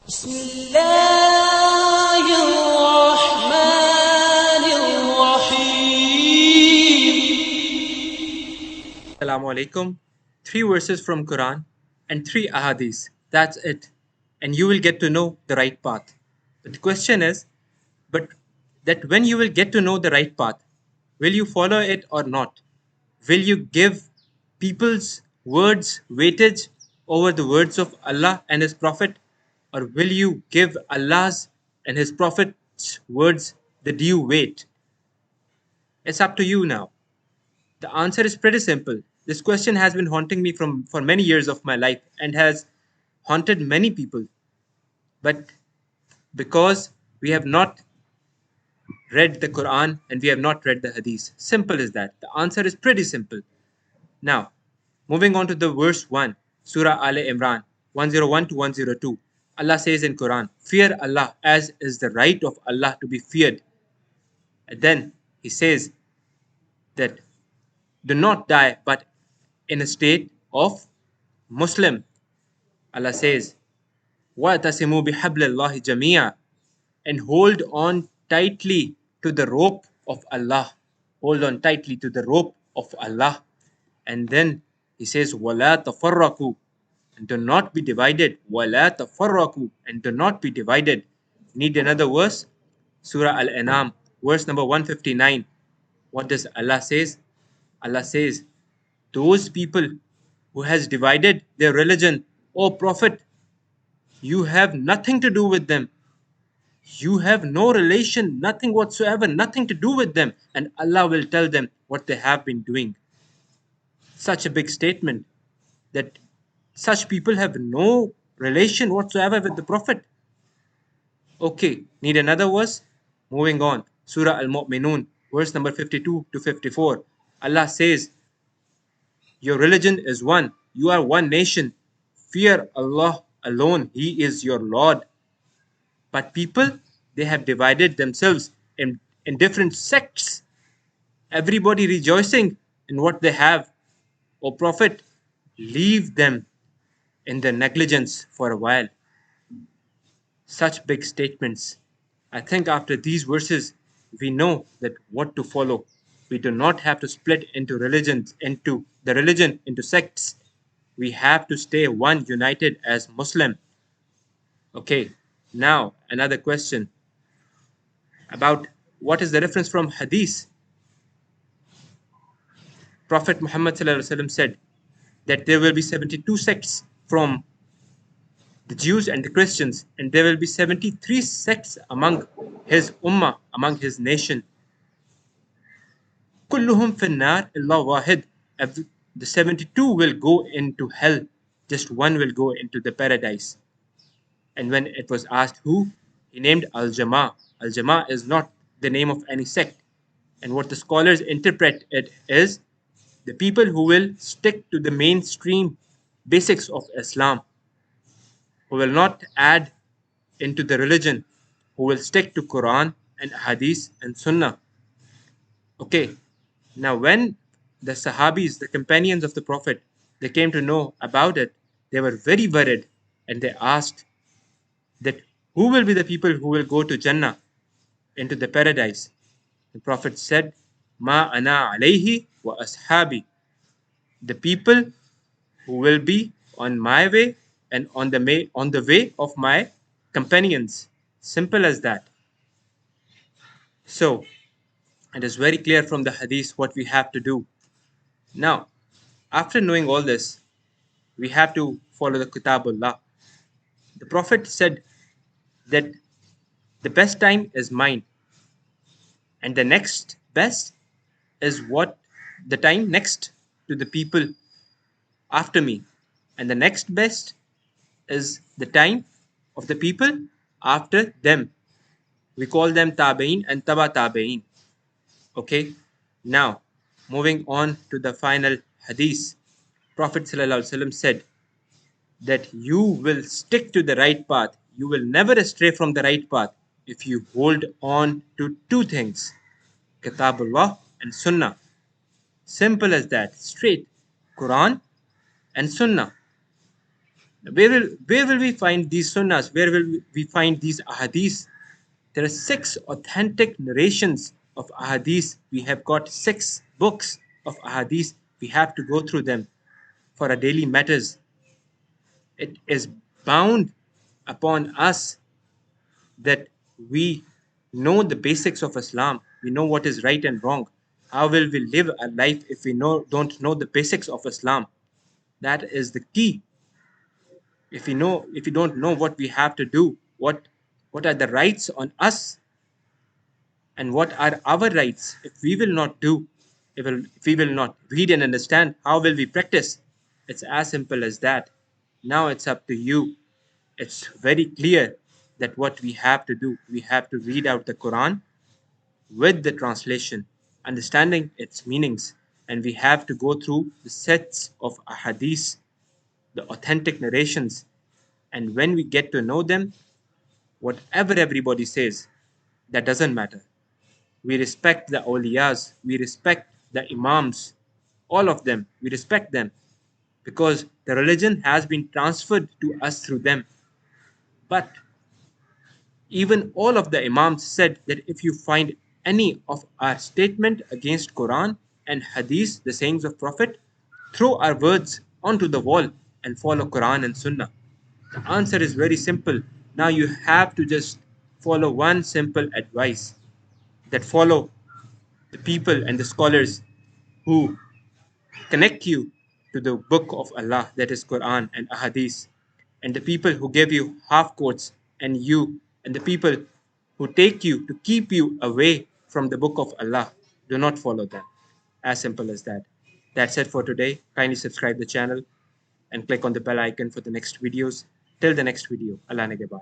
بسم الله الرحمن الرحيم. Assalamu alaikum. 3 verses from Quran and 3 Ahadis. That's it. And you will get to know the right path. But the question is, but that when you will get to know the right path, will you follow it or not? Will you give people's words weightage over the words of Allah and His Prophet? Or will you give Allah's and His Prophet's words the due weight? It's up to you now. The answer is pretty simple. This question has been haunting me for many years of my life and has haunted many people. But because we have not read the Quran and we have not read the Hadith, simple as that. The answer is pretty simple. Now, moving on to the verse 1, Surah Al Imran 101 to 102. Allah says in Quran, "Fear Allah as is the right of Allah to be feared." And then He says that do not die but in a state of Muslim. Allah says, وَأَتَسِمُوا بِحَبْلِ اللَّهِ جَمِيعًا, and hold on tightly to the rope of Allah. Hold on tightly to the rope of Allah. And then He says, وَلَا تَفَرَّقُوا, and do not be divided. وَلَا تَفَرَّقُوا, and do not be divided. Need another verse? Surah Al-An'am, verse number 159. What does Allah says? Allah says, those people who has divided their religion, O Prophet, you have nothing to do with them. You have no relation, nothing whatsoever, nothing to do with them. And Allah will tell them what they have been doing. Such a big statement that such people have no relation whatsoever with the Prophet. Okay, need another verse? Moving on. Surah Al-Mu'minun, verse number 52 to 54. Allah says, your religion is one. You are one nation. Fear Allah alone. He is your Lord. But people, they have divided themselves in different sects. Everybody rejoicing in what they have. O Prophet, leave them in their negligence for a while. Such big statements. I think after these verses, we know that what to follow. We do not have to split into religion into sects. We have to stay one united as Muslim. Okay, now another question about what is the reference from Hadith. Prophet Muhammad said that there will be 72 sects from the Jews and the Christians, and there will be 73 sects among his ummah, among his nation. كلهم في النار إلا واحد. The 72 will go into hell, just one will go into the paradise. And when it was asked who, he named Al-Jama. Al-Jama is not the name of any sect. And what the scholars interpret it is the people who will stick to the mainstream basics of Islam, who will not add into the religion, who will stick to Quran and Hadith and Sunnah. Okay, now when the Sahabis, the companions of the Prophet, they came to know about it, they were very worried and they asked that who will be the people who will go to Jannah, into the paradise? The Prophet said, Ma ana alayhi wa ashabi. The people who will be on my way and on the way of my companions. Simple as that. So it is very clear from the hadith what we have to do. Now, after knowing all this, we have to follow the Kitabullah. The Prophet said that the best time is mine, and the next best is what the time next to the people after me, and the next best is the time of the people after them. We call them tabein and taba tabein. Okay, now moving on to the final hadith. Prophet ﷺ said that you will stick to the right path. You will never astray from the right path if you hold on to two things, Kitabullah and Sunnah. Simple as that, straight, Quran and Sunnah. Where will we find these sunnahs? Where will we find these ahadith? There are 6 authentic narrations of ahadith. We have got 6 books of ahadith. We have to go through them for our daily matters. It is bound upon us that we know the basics of Islam. We know what is right and wrong. How will we live our life if we don't know the basics of Islam? That is the key. If we don't know what we have to do, what are the rights on us, and what are our rights, if we will not do, if we will not read and understand, how will we practice? It's as simple as that. Now it's up to you. It's very clear that what we have to do, we have to read out the Quran with the translation, understanding its meanings, and we have to go through the sets of ahadith, the authentic narrations. And when we get to know them, whatever everybody says, that doesn't matter. We respect the awliyas, we respect the imams, all of them, we respect them because the religion has been transferred to us through them. But even all of the imams said that if you find any of our statement against Quran and Hadith, the sayings of Prophet, throw our words onto the wall and follow Quran and Sunnah. The answer is very simple. Now you have to just follow one simple advice, that follow the people and the scholars who connect you to the book of Allah, that is Quran and Ahadith, and the people who give you half quotes, and the people who take you to keep you away from the book of Allah. Do not follow them. As simple as that. That's it for today. Kindly subscribe the channel and click on the bell icon for the next videos. Till the next video, Allah Nagaban.